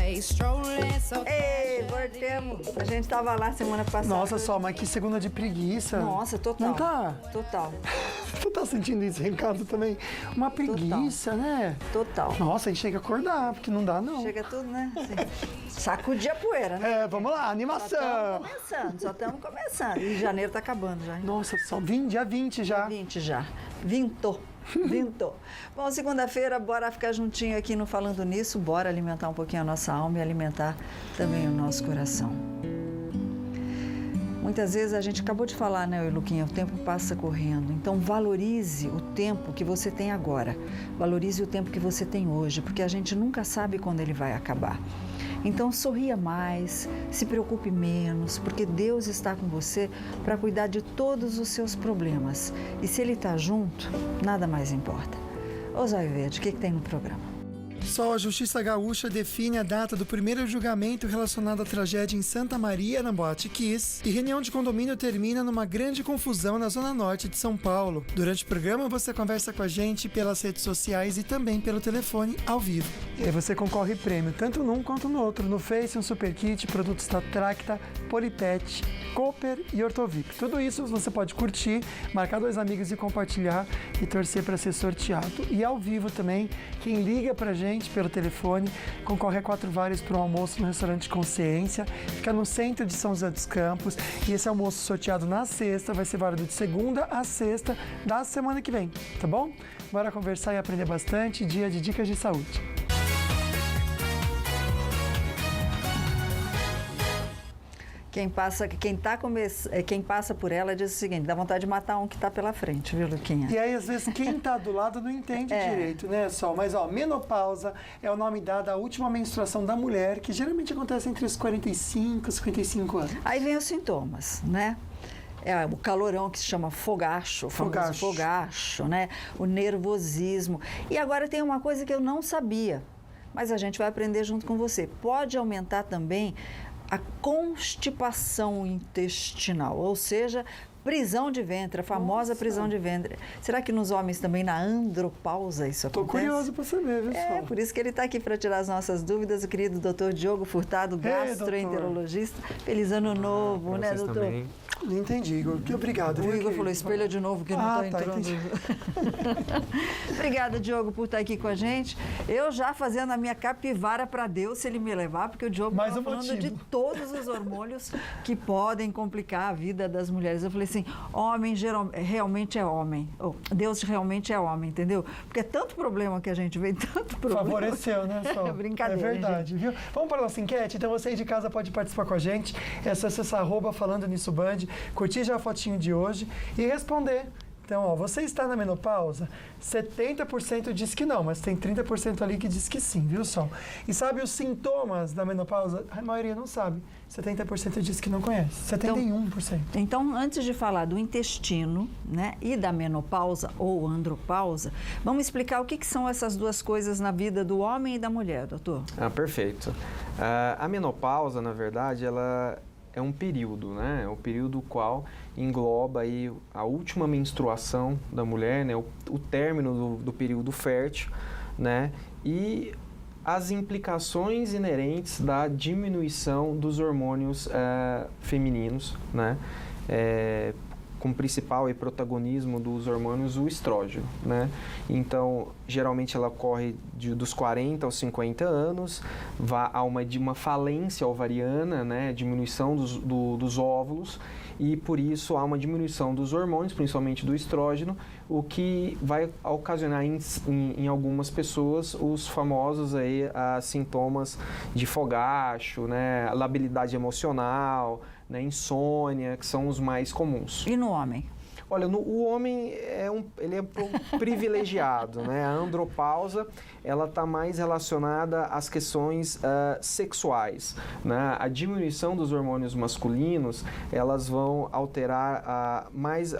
Ei, voltemos. A gente tava lá semana passada. Nossa, só, mas que segunda de preguiça. Nossa, total. Não tá? Total. Tu tá sentindo isso em casa também? Uma preguiça, né? Total. Nossa, a gente tem que acordar, porque não dá, não. Chega tudo, né? Assim, sacudir a poeira, né? É, vamos lá, animação. Só estamos começando. E janeiro tá acabando já, hein? Nossa, só dia 20 já. 20 já. Vintou. Bom, segunda-feira, bora ficar juntinho aqui no Falando Nisso, bora alimentar um pouquinho a nossa alma e alimentar também o nosso coração. Muitas vezes a gente acabou de falar, né, Luquinha, o tempo passa correndo. Então valorize o tempo que você tem agora. Valorize o tempo que você tem hoje, porque a gente nunca sabe quando ele vai acabar. Então sorria mais, se preocupe menos, porque Deus está com você para cuidar de todos os seus problemas. E se Ele está junto, nada mais importa. Ô Zóio Verde, o que tem no programa? Só a Justiça Gaúcha define a data do primeiro julgamento relacionado à tragédia em Santa Maria, na Boate Kiss, e reunião de condomínio termina numa grande confusão na zona norte de São Paulo. Durante o programa, você conversa com a gente pelas redes sociais e também pelo telefone ao vivo. E aí você concorre prêmio, tanto num quanto no outro. No Face, um super kit, produtos da Tracta, Polipet, Cooper e Ortovip. Tudo isso você pode curtir, marcar 2 amigos e compartilhar e torcer para ser sorteado. E ao vivo também, quem liga pra gente pelo telefone, concorre a 4 vares para um almoço no restaurante Consciência, fica no centro de São José dos Campos, e esse almoço sorteado na sexta vai ser válido de segunda a sexta da semana que vem, tá bom? Bora conversar e aprender bastante, dia de dicas de saúde. Quem passa por ela diz o seguinte, dá vontade de matar um que está pela frente, viu, Luquinha? E aí, às vezes, quem tá do lado não entende direito, né, Sol? Mas, ó, menopausa é o nome dado à última menstruação da mulher, que geralmente acontece entre os 45 e 55 anos. Aí vem os sintomas, né? É o calorão que se chama fogacho, o famoso fogacho, né? O nervosismo. E agora tem uma coisa que eu não sabia, mas a gente vai aprender junto com você. Pode aumentar também a constipação intestinal, ou seja, prisão de ventre, a famosa prisão de ventre. Será que nos homens também, na andropausa, isso acontece? Tô curioso para saber, viu, Sol? Por isso que ele está aqui para tirar as nossas dúvidas, o querido doutor Diogo Furtado, gastroenterologista. Feliz ano novo, né, doutor? Também. Não entendi, Igor. Obrigado. O Igor falou, espelha de novo, que não está entrando. Obrigada, Diogo, por estar aqui com a gente. Eu já fazendo a minha capivara para Deus, se ele me levar, porque o Diogo estava falando de todos os hormônios que podem complicar a vida das mulheres. Eu falei assim, homem realmente é homem. Deus realmente é homem, entendeu? Porque é tanto problema que a gente vê, tanto problema. Favoreceu, né, Sol? Brincadeira, é verdade, gente. Viu? Vamos para a nossa enquete? Então você aí de casa pode participar com a gente. É só acessar @falando nisso Band, curtir já a fotinho de hoje e responder. Então, ó, você está na menopausa? 70% diz que não, mas tem 30% ali que diz que sim, viu, Sol? E sabe os sintomas da menopausa? A maioria não sabe. 70% diz que não conhece. 71%. Então, antes de falar do intestino, né, e da menopausa ou andropausa, vamos explicar o que são essas duas coisas na vida do homem e da mulher, doutor? Perfeito. A menopausa, na verdade, ela é um período, né? É um período qual engloba aí a última menstruação da mulher, né? O término do período fértil, né? E as implicações inerentes da diminuição dos hormônios femininos, né? Com principal e protagonismo dos hormônios, o estrógeno, né? Então, geralmente ela ocorre dos 40 aos 50 anos, há uma falência ovariana, né? Diminuição dos óvulos, e por isso há uma diminuição dos hormônios, principalmente do estrógeno, o que vai ocasionar em algumas pessoas os famosos aí, sintomas de fogacho, né? Labilidade emocional, né? Insônia, que são os mais comuns. E no homem? Olha, o homem ele é privilegiado, né? A andropausa, ela está mais relacionada às questões sexuais, né? A diminuição dos hormônios masculinos, elas vão alterar mais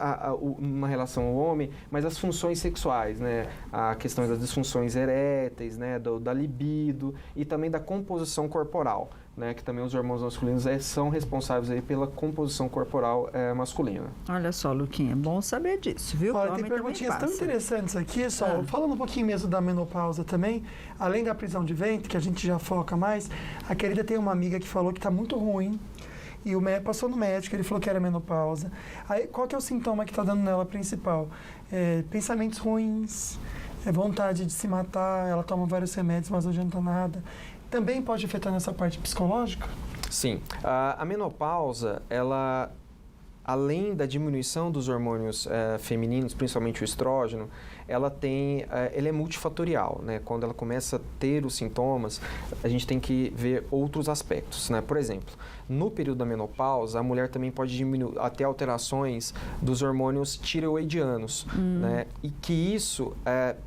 na relação ao homem, mas as funções sexuais, né? A questão das disfunções eréteis, né? Da libido e também da composição corporal. né, que também os hormônios masculinos são responsáveis aí pela composição corporal masculina. Olha só, Luquinha, é bom saber disso, viu? Olha, tem perguntinhas tão interessantes aqui, só falando um pouquinho mesmo da menopausa também, além da prisão de ventre, que a gente já foca mais, a querida tem uma amiga que falou que está muito ruim, e o médico passou no médico, ele falou que era menopausa. Aí, qual que é o sintoma que está dando nela principal? Pensamentos ruins, vontade de se matar, ela toma vários remédios, mas não adianta nada. Também pode afetar nessa parte psicológica? Sim. A menopausa, ela, além da diminuição dos hormônios femininos, principalmente o estrógeno, ela é multifatorial, né? Quando ela começa a ter os sintomas, a gente tem que ver outros aspectos, né? Por exemplo, no período da menopausa, a mulher também pode diminuir, até alterações dos hormônios tireoidianos, né? E que isso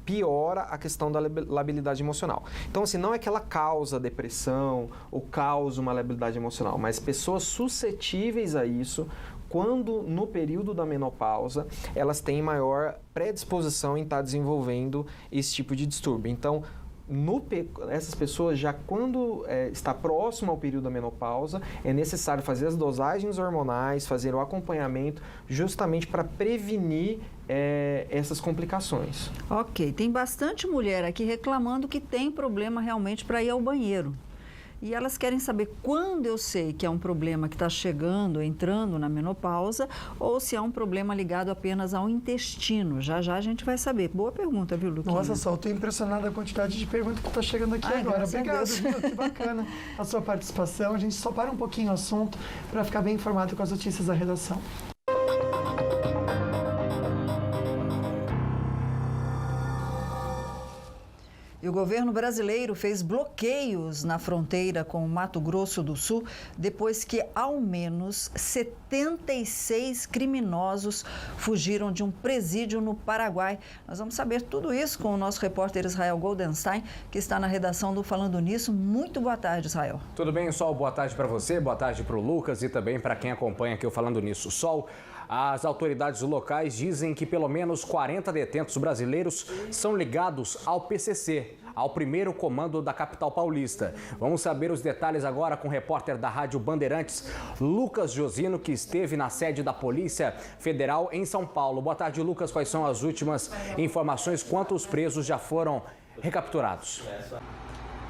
piora a questão da labilidade emocional. Então, assim, não é que ela causa depressão ou causa uma labilidade emocional, mas pessoas suscetíveis a isso, quando no período da menopausa, elas têm maior predisposição em estar desenvolvendo esse tipo de distúrbio. Então, essas pessoas, já quando está próximo ao período da menopausa, é necessário fazer as dosagens hormonais, fazer o acompanhamento, justamente para prevenir essas complicações. Ok, tem bastante mulher aqui reclamando que tem problema realmente para ir ao banheiro. E elas querem saber quando eu sei que é um problema que está chegando, entrando na menopausa, ou se é um problema ligado apenas ao intestino. Já já a gente vai saber. Boa pergunta, viu, Luquinha? Nossa, só estou impressionada a quantidade de perguntas que está chegando aqui agora. Obrigado, viu? Que bacana a sua participação. A gente só para um pouquinho o assunto para ficar bem informado com as notícias da redação. E o governo brasileiro fez bloqueios na fronteira com o Mato Grosso do Sul depois que ao menos 76 criminosos fugiram de um presídio no Paraguai. Nós vamos saber tudo isso com o nosso repórter Israel Goldenstein, que está na redação do Falando Nisso. Muito boa tarde, Israel. Tudo bem, Sol? Boa tarde para você, boa tarde para o Lucas e também para quem acompanha aqui o Falando Nisso. Sol, as autoridades locais dizem que pelo menos 40 detentos brasileiros são ligados ao PCC, ao primeiro comando da capital paulista. Vamos saber os detalhes agora com o repórter da Rádio Bandeirantes, Lucas Josino, que esteve na sede da Polícia Federal em São Paulo. Boa tarde, Lucas. Quais são as últimas informações? Quantos presos já foram recapturados?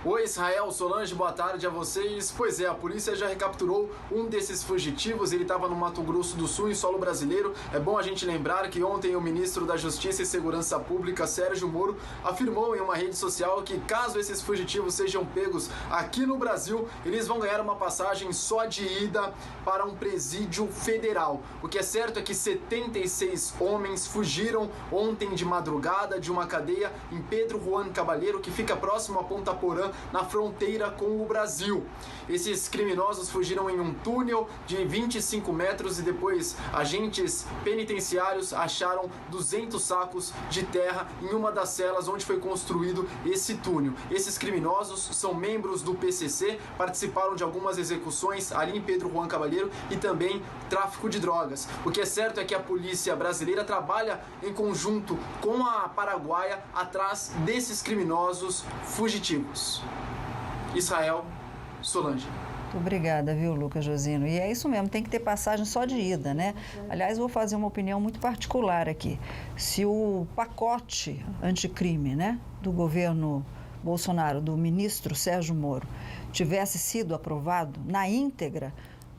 Oi, Israel, Solange, boa tarde a vocês. Pois é, a polícia já recapturou um desses fugitivos. Ele estava no Mato Grosso do Sul, em solo brasileiro. É bom a gente lembrar que ontem o ministro da Justiça e Segurança Pública, Sérgio Moro, afirmou em uma rede social que caso esses fugitivos sejam pegos aqui no Brasil, eles vão ganhar uma passagem só de ida para um presídio federal. O que é certo é que 76 homens fugiram ontem de madrugada de uma cadeia em Pedro Juan Caballero, que fica próximo a Ponta Porã, na fronteira com o Brasil. Esses criminosos fugiram em um túnel de 25 metros e depois agentes penitenciários acharam 200 sacos de terra em uma das celas onde foi construído esse túnel. Esses criminosos são membros do PCC, participaram de algumas execuções ali em Pedro Juan Caballero e também tráfico de drogas. O que é certo é que a polícia brasileira trabalha em conjunto com a paraguaia atrás desses criminosos fugitivos. Israel, Solange. Muito obrigada, viu, Lucas Josino? E é isso mesmo, tem que ter passagem só de ida, né? Aliás, vou fazer uma opinião muito particular aqui. Se o pacote anticrime, né, do governo Bolsonaro, do ministro Sérgio Moro, tivesse sido aprovado na íntegra,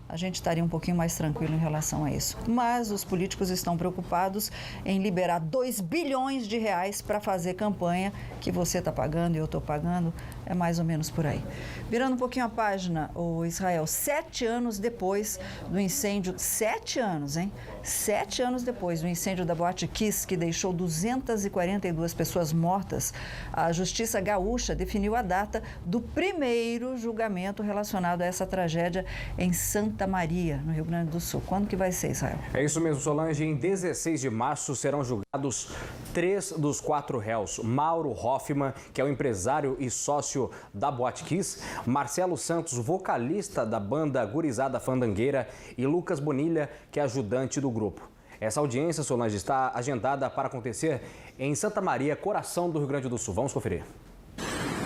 a gente estaria um pouquinho mais tranquilo em relação a isso. Mas os políticos estão preocupados em liberar 2 bilhões de reais para fazer campanha que você está pagando e eu estou pagando, é mais ou menos por aí. Virando um pouquinho a página, o Israel, 7 anos depois do incêndio, 7 anos, hein? 7 anos depois do incêndio da Boate Kiss, que deixou 242 pessoas mortas, a Justiça Gaúcha definiu a data do primeiro julgamento relacionado a essa tragédia em Santa Maria, no Rio Grande do Sul. Quando que vai ser, Israel? É isso mesmo, Solange. Em 16 de março serão julgados 3 dos 4 réus. Mauro Hoffman, que é o empresário e sócio da Boate Kiss, Marcelo Santos, vocalista da banda Gurizada Fandangueira, e Lucas Bonilha, que é ajudante do grupo. Essa audiência, Solange, está agendada para acontecer em Santa Maria, coração do Rio Grande do Sul. Vamos conferir.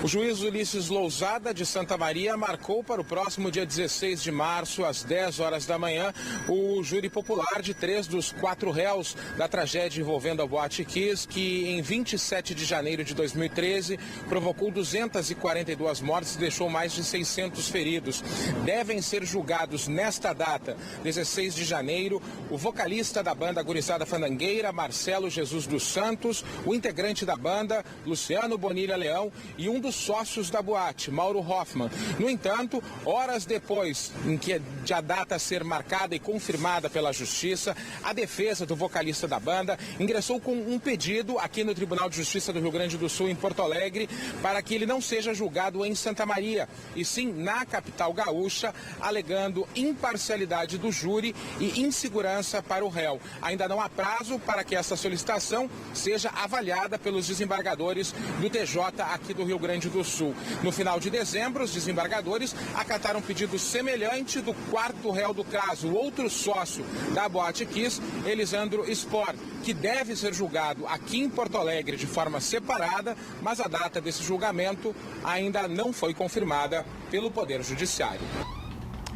O juiz Ulisses Lousada, de Santa Maria, marcou para o próximo dia 16 de março, às 10 horas da manhã, o júri popular de 3 dos 4 réus da tragédia envolvendo a Boate Kiss, que em 27 de janeiro de 2013 provocou 242 mortes e deixou mais de 600 feridos. Devem ser julgados nesta data, 16 de janeiro, o vocalista da banda Gurizada Fandangueira, Marcelo Jesus dos Santos, o integrante da banda, Luciano Bonilha Leão, e um dos sócios da boate, Mauro Hoffman. No entanto, horas depois em que a data ser marcada e confirmada pela Justiça, a defesa do vocalista da banda ingressou com um pedido aqui no Tribunal de Justiça do Rio Grande do Sul, em Porto Alegre, para que ele não seja julgado em Santa Maria, e sim na capital gaúcha, alegando imparcialidade do júri e insegurança para o réu. Ainda não há prazo para que essa solicitação seja avaliada pelos desembargadores do TJ aqui do Rio Grande do Sul. No final de dezembro, os desembargadores acataram um pedido semelhante do quarto réu do caso, o outro sócio da Boate Kiss, Elisandro Spor, que deve ser julgado aqui em Porto Alegre de forma separada, mas a data desse julgamento ainda não foi confirmada pelo Poder Judiciário.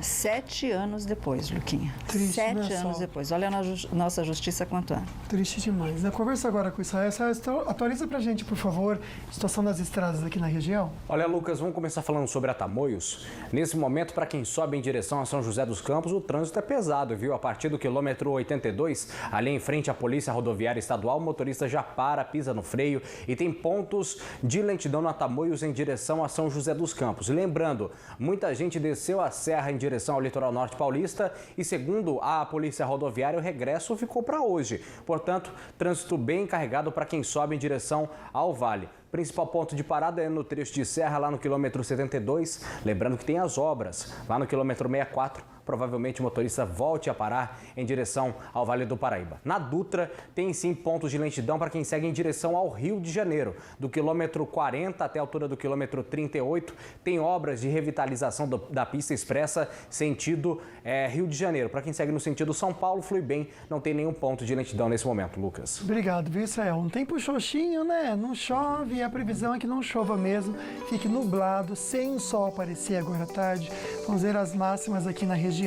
7 anos depois, Luquinha. Triste, 7 né, anos Sol? depois. Olha a nossa justiça quanto ano. Triste demais, né? Conversa agora com o Israel. Israel, atualiza pra gente, por favor, a situação das estradas aqui na região. Olha, Lucas, vamos começar falando sobre a Tamoios. Nesse momento, para quem sobe em direção a São José dos Campos, o trânsito é pesado, viu? A partir do quilômetro 82, ali em frente à Polícia Rodoviária Estadual, o motorista já para, pisa no freio e tem pontos de lentidão na Tamoios em direção a São José dos Campos. E lembrando, muita gente desceu a serra em direção ao litoral norte paulista e, segundo a Polícia Rodoviária, o regresso ficou para hoje. Portanto, trânsito bem carregado para quem sobe em direção ao Vale. Principal ponto de parada é no trecho de serra, lá no quilômetro 72. Lembrando que tem as obras lá no quilômetro 64. Provavelmente o motorista volte a parar em direção ao Vale do Paraíba. Na Dutra, tem sim pontos de lentidão para quem segue em direção ao Rio de Janeiro. Do quilômetro 40 até a altura do quilômetro 38, tem obras de revitalização da pista expressa sentido Rio de Janeiro. Para quem segue no sentido São Paulo, flui bem, não tem nenhum ponto de lentidão nesse momento, Lucas. Obrigado, viu, Israel? Um tempo xoxinho, né? Não chove e a previsão é que não chova mesmo. Fique nublado, sem o sol aparecer agora à tarde. Vamos ver as máximas aqui na região.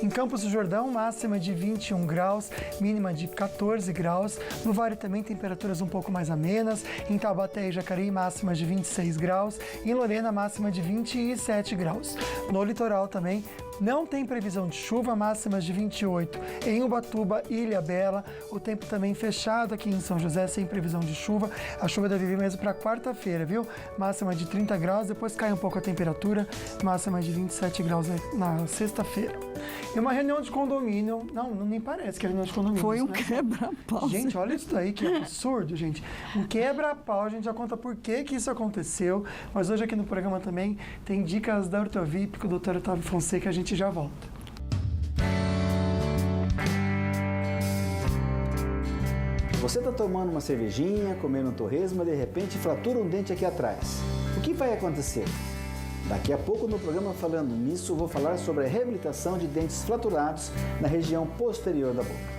Em Campos do Jordão, máxima de 21 graus, mínima de 14 graus. No Vale também temperaturas um pouco mais amenas. Em Taubaté e Jacareí, máxima de 26 graus. Em Lorena, máxima de 27 graus. No litoral também, não tem previsão de chuva, máximas de 28 em Ubatuba e Ilhabela. O tempo também fechado aqui em São José, sem previsão de chuva. A chuva deve vir mesmo para quarta-feira, viu? Máxima de 30 graus, depois cai um pouco a temperatura, máxima de 27 graus na sexta-feira. E uma reunião de condomínio, não nem parece que é reunião de condomínio. Foi um né? quebra-pau. Gente, olha isso daí, que absurdo, gente. Um quebra-pau, a gente já conta por que isso aconteceu. Mas hoje aqui no programa também tem dicas da Ortovip com o Dr. Otávio Fonseca, a gente já volta. Você está tomando uma cervejinha, comendo um torresmo, mas de repente fratura um dente aqui atrás. O que vai acontecer? Daqui a pouco no programa Falando Nisso, vou falar sobre a reabilitação de dentes fraturados na região posterior da boca.